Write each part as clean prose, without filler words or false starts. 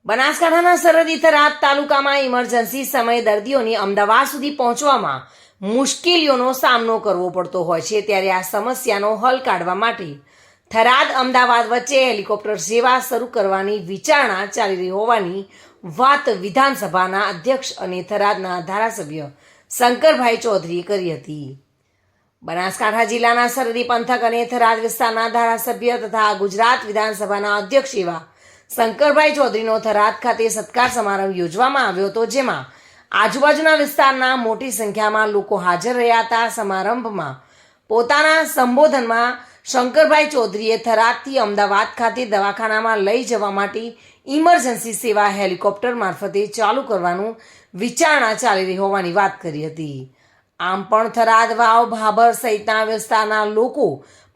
બનાસકાંઠાના સરહદી થરાદ તાલુકામાં ઇમરજન્સી સમયે દર્દીઓની અમદાવાદ સુધી પહોંચવામાં મુશ્કેલીઓનો સામનો કરવો પડતો હોય છે, ત્યારે આ સમસ્યાનો હલ કાઢવા માટે થરાદ અમદાવાદ વચ્ચે હેલિકોપ્ટર સેવા શરૂ કરવાની વિચારણા ચાલી રહી હોવાની વાત વિધાનસભાના અધ્યક્ષ અને થરાદના ધારાસભ્ય શંકરભાઈ ચૌધરીએ કરી હતી. બનાસકાંઠા જિલ્લાના સરહદી પંથક અને થરાદ વિસ્તારના ધારાસભ્ય તથા ગુજરાત વિધાનસભાના અધ્યક્ષ એવા શંકરભાઈ ચૌધરીનો થરાદ ખાતે સત્કાર સમારંભ યોજવામાં આવ્યો હતો, જેમાં આજુબાજુના વિસ્તારના મોટી સંખ્યામાં લોકો હાજર રહ્યા હતા. સમારંભમાં પોતાના સંબોધનમાં શંકરભાઈ ચૌધરીએ થરાદથી અમદાવાદ ખાતે દવાખાનામાં લઈ જવા માટે ઇમરજન્સી સેવા હેલિકોપ્ટર મારફતે ચાલુ કરવાનું વિચારણા ચાલી રહી હોવાની વાત કરી હતી. આમ પણ થરાદ, વાવ, ભાભર સહિતના વિસ્તારના લોકો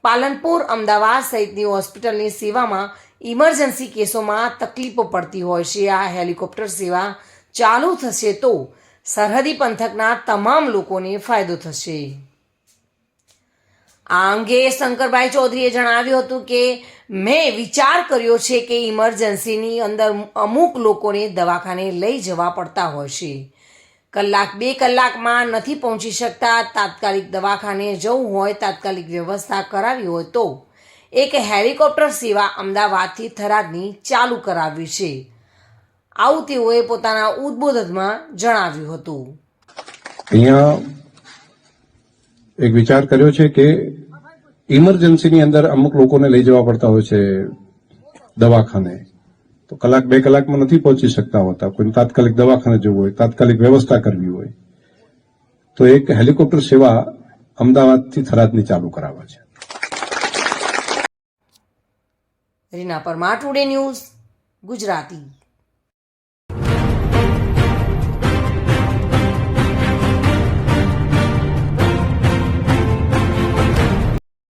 પાલનપુર, અમદાવાદ સહિતની હોસ્પિટલની સેવામાં ઇમરજન્સી કેસોમાં તકલીફો પડતી હોય છે. આ હેલિકોપ્ટર સેવા ચાલુ થશે તો સરહદી પંથકના તમામ લોકોને ફાયદો થશે. આ અંગે શંકરભાઈ ચૌધરીએ જણાવ્યું હતું કે મેં વિચાર કર્યો છે કે ઇમરજન્સીની અંદર અમુક લોકોને દવાખાને લઈ જવા પડતા હોય છે. કલાક 2 કલાકમાં નથી પહોંચી શકતા. તાત્કાલિક દવાખાને જવું હોય, તાત્કાલિક વ્યવસ્થા કરાવી હોય તો એક હેલિકોપ્ટર સેવા અમદાવાદથી થરાદની ચાલુ કરાવી છે. આવું તેઓએ પોતાના ઉદ્બોધનમાં જણાવ્યું હતું. અહીંયા એક વિચાર કર્યો છે કે ઇમરજન્સીની અંદર અમુક લોકોને લઈ જવા પડતા હોય છે દવાખાને, તો કલાક 2 કલાકમાં નથી પહોંચી શકતા હોતા. કોઈ તાત્કાલિક દવાખાને જવું હોય, તાત્કાલિક વ્યવસ્થા કરવી હોય, તો એક હેલિકોપ્ટર સેવા અમદાવાદથી થરાદની ચાલુ કરાવે છે. Reena Parmar, today news, Gujarati.